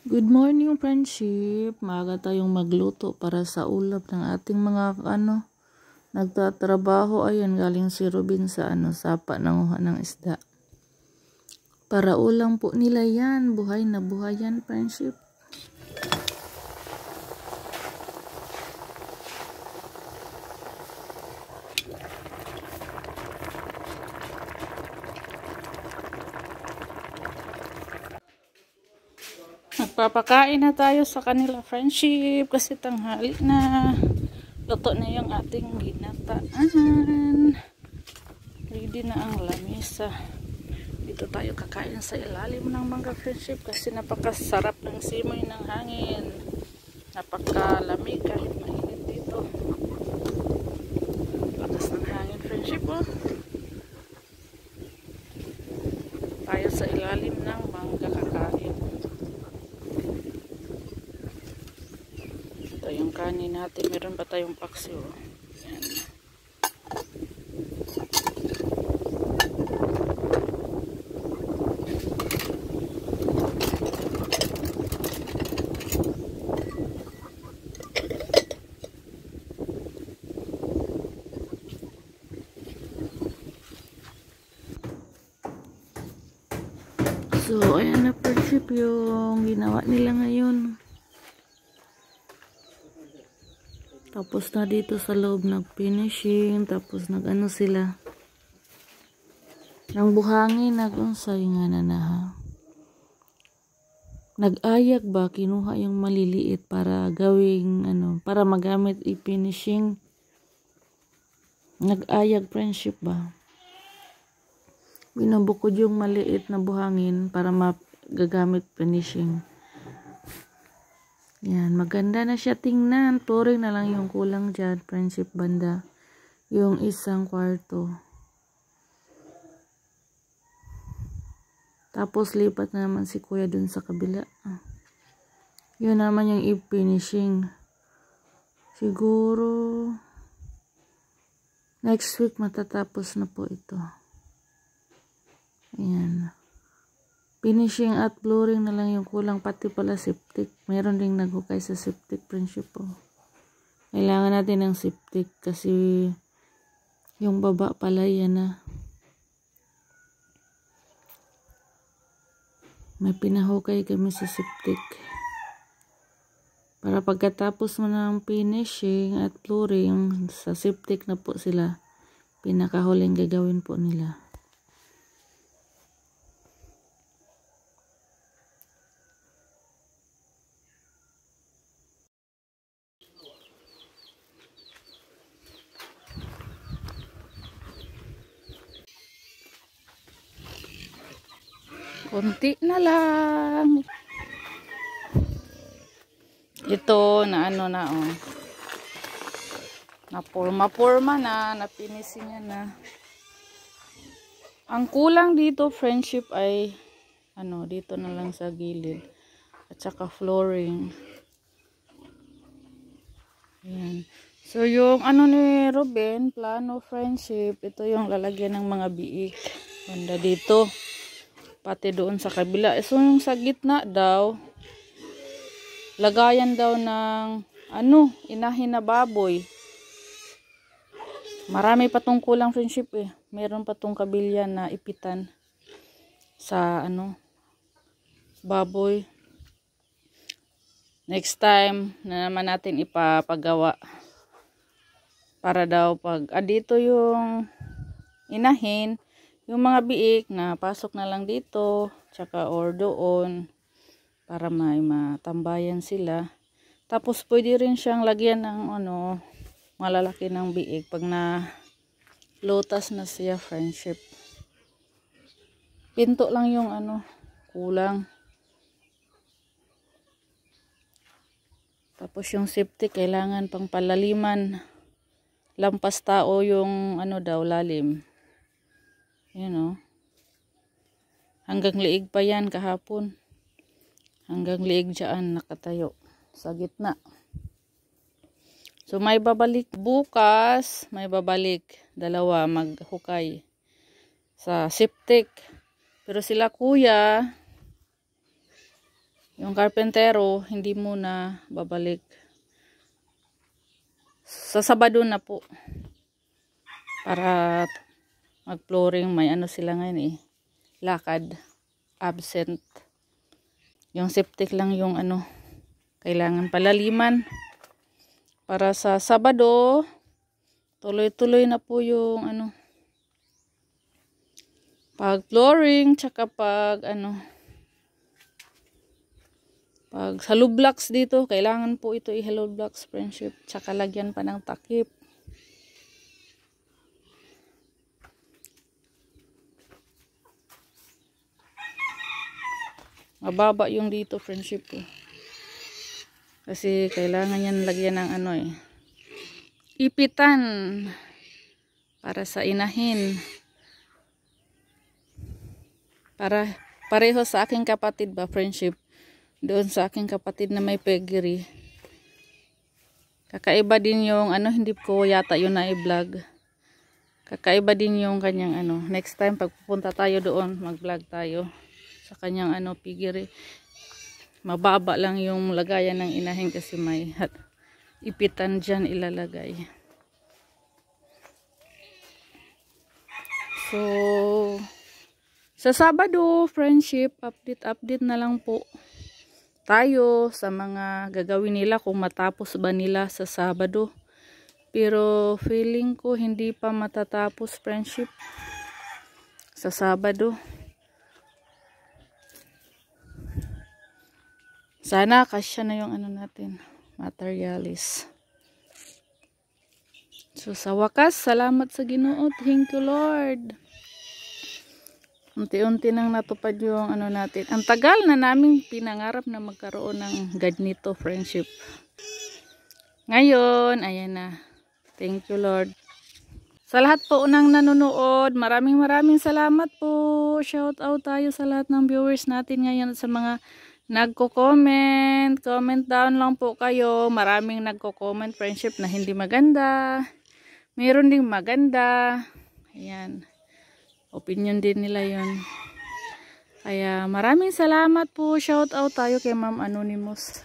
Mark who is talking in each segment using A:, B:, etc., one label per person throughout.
A: Good morning, friendship. Maaga tayong magluto para sa ulam ng ating mga nagtatrabaho. Ayan, galing si Robin sa sapa nanguha ng isda. Para ulam po nila yan. Buhay na buhay yan, friendship. Magpapakain na tayo sa kanila, friendship, kasi tanghali na. Luto na yung ating ginataan. Ready na ang lamesa. Dito tayo kakain sa ilalim ng mangga, friendship, kasi napakasarap ng simoy ng hangin. Napakalamig kahit mainit dito. Lakas ng hangin, friendship, oh. Tayo sa ilalim ng mangga kakain. Ito yung kanin natin. Meron pa tayong paksiw. Ayan. So, ayan na, friendship, yung ginawa nila ngayon. Tapos na dito sa loob nag-finishing. Tapos nag-ano sila. Nang buhangin, nag-unsay nga na ha. Nag-ayak ba? Kinuha yung maliliit para gawing, para magamit i-finishing. Nag-ayak, friendship ba? Binubukod yung maliit na buhangin para magagamit finishing. Yan, maganda na siya tingnan. Flooring na lang yung kulang dyan, friendship, banda. Yung isang kwarto. Tapos lipat na naman si kuya dun sa kabila. Yun naman yung i-finishing. Siguro next week matatapos na po ito. Ayan. Finishing at flooring na lang yung kulang, pati pala septic. Meron ding naghukay sa septic, friendship po. Kailangan natin ng septic kasi yung baba pala yan na. May pinahukay kami sa septic. Para pagkatapos mo ng finishing at flooring, sa septic na po sila. Pinakahuling gagawin po nila. Konti na lang. Ito na oh. Napurma na, napinisingan na. Ang kulang dito, friendship, ay dito na lang sa gilid. At saka flooring. Ayan. So yung ni Ruben, plano, friendship, ito yung lalagyan ng mga biik. Banda dito. Pati doon sa kabila. So yung sa gitna daw, lagayan daw ng inahin na baboy. Marami pa tong kulang, friendship eh. Meron pa tong kabilya na ipitan sa baboy. Next time na naman natin ipapagawa. Para daw pag dito yung inahin, yung mga biik na pasok na lang dito, tsaka or doon, para may matambayan sila. Tapos pwede rin siyang lagyan ng malalaki ng biik pag na lutas na siya, friendship. Pinto lang yung kulang. Tapos yung septic kailangan pang palaliman. Lampas tao yung daw lalim. Hanggang liig pa yan kahapon. Hanggang liig dyan nakatayo sa gitna. So may babalik bukas, may babalik dalawa maghukay sa septic. Pero sila kuya Yung karpentero, hindi muna babalik. Sa Sabado na po. Para mag-flooring, may ano sila ngayon eh. Lakad. Absent. Yung septic lang yung ano, kailangan palaliman. Para sa Sabado, tuloy-tuloy na po yung ano, pag flooring, tsaka pag ano, pag hollow blocks dito, kailangan po ito i-hollow blocks, friendship. Tsaka lagyan pa ng takip. Mababa yung dito, friendship ko. Kasi kailangan yan lagyan ng ano eh. Ipitan. Para sa inahin. Para pareho sa aking kapatid ba, friendship. Doon sa aking kapatid na may pedigree. Kakaiba din yung ano, hindi ko yata yun na i-vlog. Kakaiba din yung kanyang ano. Next time pag pupunta tayo doon, mag-vlog tayo sa kanyang ano, pedigree. Mababa lang yung lagayan ng inahin kasi may ipitan dyan ilalagay. So, sa Sabado, friendship, update na lang po tayo sa mga gagawin nila kung matapos ba nila sa Sabado. Pero feeling ko hindi pa matatapos, friendship, sa Sabado. Sana kasya na yung ano natin, materialis. So sa wakas, salamat sa Ginoo. Thank you, Lord. Unti-unti nang natupad yung ano natin. Ang tagal na naming pinangarap na magkaroon ng ganito, friendship. Ngayon, ayan na. Thank you, Lord. Sa lahat po ng nanonood, maraming salamat po. Shout out tayo sa lahat ng viewers natin ngayon at sa mga nagko-comment. Comment down lang po kayo. Maraming nagko-comment, friendship, na hindi maganda. Mayroon ding maganda. Ayan. Opinion din nila yun. Kaya maraming salamat po. Shout out tayo kay Ma'am Anonymous.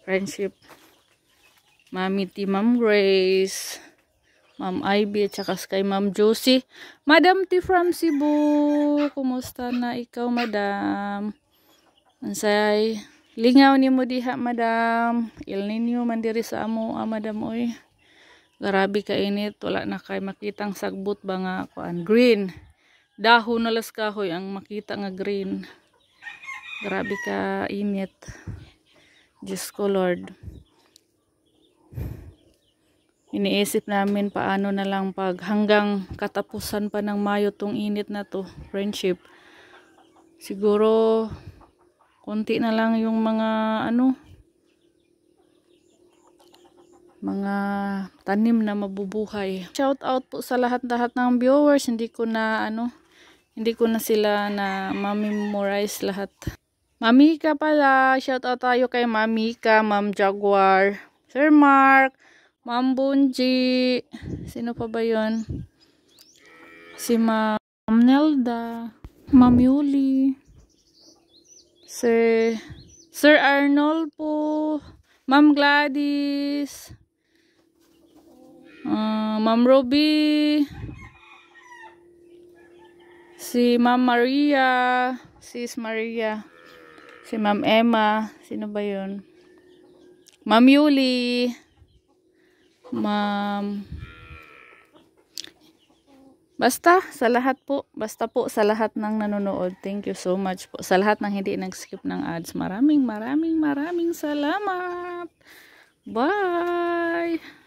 A: Friendship. Mami T, Ma'am Grace, Ma'am Ivy, at saka kay Ma'am Josie. Madam T from Cebu. Kumusta na ikaw, madam? Ansay, lingaw ni mo diha, madam. Il Nino man diri sa amo, madam, oy. Grabe ka init, wala na kay makitang sagbot ba nga kuan green. Dahon na las kahoy ang makita nga green. Grabe ka init. Diyos ko, Lord. Iniisip namin paano na lang pag hanggang katapusan pa ng Mayo tong init na to, friendship. Siguro konti na lang yung mga ano, mga tanim na mabubuhay. Shout out po sa lahat-lahat ng viewers. Hindi ko na sila na ma-memorize lahat. Mamika pala, shout out tayo kay Mamika, Ma'am Jaguar, Sir Mark, Ma'am Bunji, sino pa ba yun? Si Ma'am Nelda, Ma'am Yuli, Sir Arnold po, Ma'am Gladys, Ma'am Ruby, si Ma'am Maria, Sis Maria, si Ma'am Emma, sino ba yun? Ma'am Yuli, Ma'am, basta po sa lahat ng nanonood. Thank you so much po. Sa lahat ng hindi nag-skip ng ads, maraming salamat. Bye!